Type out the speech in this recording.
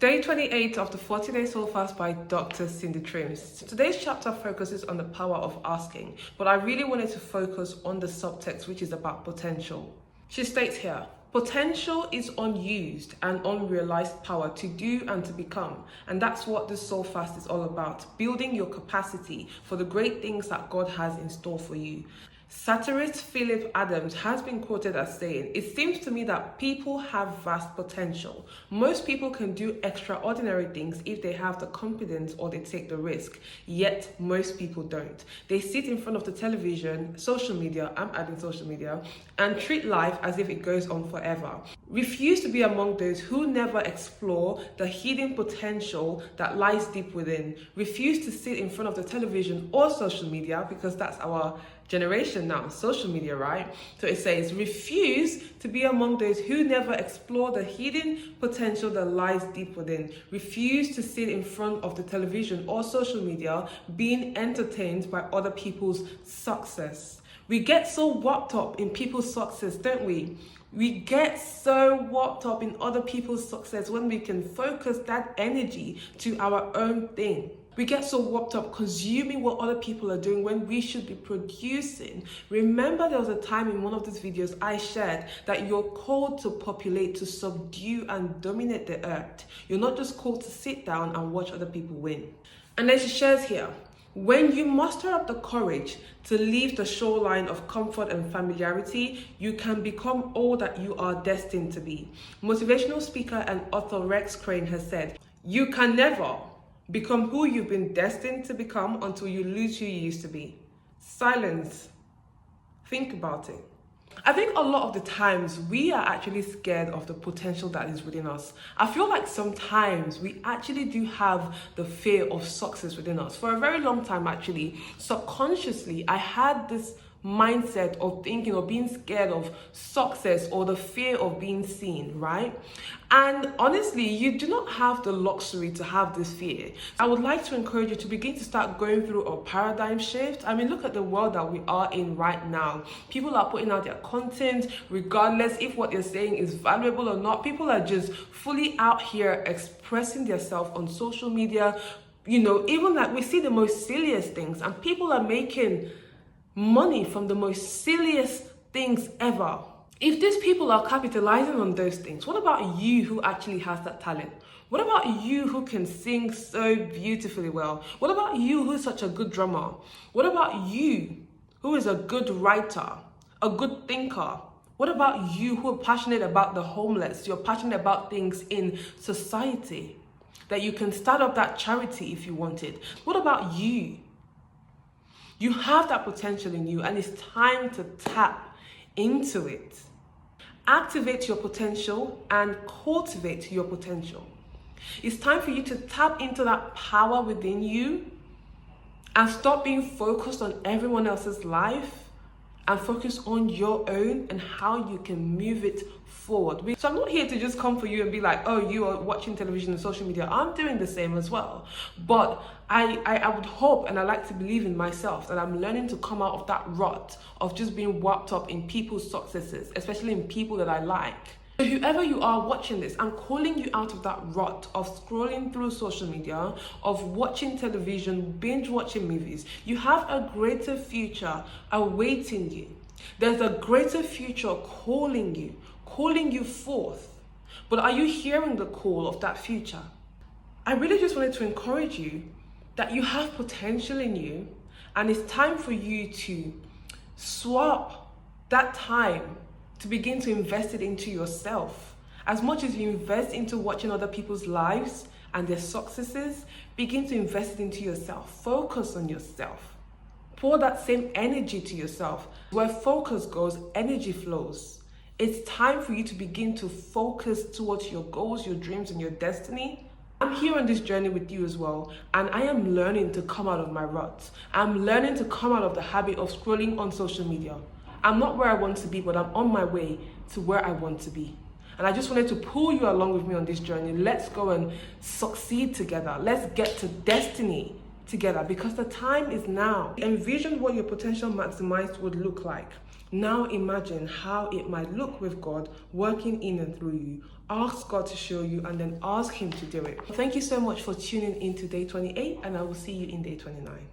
Day 28 of the 40-Day Soul Fast by Dr. Cindy Trims. Today's chapter focuses on the power of asking, but I really wanted to focus on the subtext, which is about potential. She states here, potential is unused and unrealized power to do and to become. And that's what this Soul Fast is all about, building your capacity for the great things that God has in store for you. Satirist Philip Adams has been quoted as saying, "It seems to me that people have vast potential. Most people can do extraordinary things if they have the confidence or they take the risk. Yet most people don't. They sit in front of the television, social media, I'm adding social media, and treat life as if it goes on forever. Refuse to be among those who never explore the hidden potential that lies deep within. Refuse to sit in front of the television or social media," because that's our generation now, social media, right? So it says, refuse to be among those who never explore the hidden potential that lies deep within. Refuse to sit in front of the television or social media being entertained by other people's success. We get so wrapped up in people's success, don't we? We get so wrapped up in other people's success when we can focus that energy to our own thing. We get so wrapped up consuming what other people are doing when we should be producing. Remember, there was a time in one of these videos I shared that you're called to populate, to subdue and dominate the earth. You're not just called to sit down and watch other people win. And then she shares here, when you muster up the courage to leave the shoreline of comfort and familiarity, you can become all that you are destined to be. Motivational speaker and author Rex Crane has said, "You can never become who you've been destined to become until you lose who you used to be." Silence. Think about it. I think a lot of the times we are actually scared of the potential that is within us. I feel like sometimes we actually do have the fear of success within us. For a very long time, actually, subconsciously, I had this mindset of thinking or being scared of success or the fear of being seen, right? And honestly, you do not have the luxury to have this fear. I would like to encourage you to begin to start going through a paradigm shift. I mean, look at the world that we are in right now. People are putting out their content regardless if what they're saying is valuable or not. People are just fully out here expressing themselves on social media. You know, even like we see the most silliest things and people are making money from the most silliest things ever. If these people are capitalizing on those things, what about you who actually has that talent? What about you who can sing so beautifully well? What about you who is such a good drummer? What about you who is a good writer, a good thinker? What about you who are passionate about the homeless? You're passionate about things in society, that you can start up that charity if you wanted. What about you? You have that potential in you and it's time to tap into it. Activate your potential and cultivate your potential. It's time for you to tap into that power within you and stop being focused on everyone else's life and focus on your own and how you can move it forward. So I'm not here to just come for you and be like, oh, you are watching television and social media. I'm doing the same as well. But I would hope and I like to believe in myself that I'm learning to come out of that rut of just being wrapped up in people's successes, especially in people that I like. So whoever you are watching this, I'm calling you out of that rut of scrolling through social media, of watching television, binge watching movies. You have a greater future awaiting you. There's a greater future calling you forth. But are you hearing the call of that future? I really just wanted to encourage you that you have potential in you and it's time for you to swap that time to begin to invest it into yourself. As much as you invest into watching other people's lives and their successes, begin to invest it into yourself. Focus on yourself. Pour that same energy to yourself. Where focus goes, energy flows. It's time for you to begin to focus towards your goals, your dreams, and your destiny. I'm here on this journey with you as well, and I am learning to come out of my ruts. I'm learning to come out of the habit of scrolling on social media. I'm not where I want to be, but I'm on my way to where I want to be. And I just wanted to pull you along with me on this journey. Let's go and succeed together. Let's get to destiny together because the time is now. Envision what your potential maximized would look like. Now imagine how it might look with God working in and through you. Ask God to show you and then ask Him to do it. Thank you so much for tuning in to day 28, and I will see you in day 29.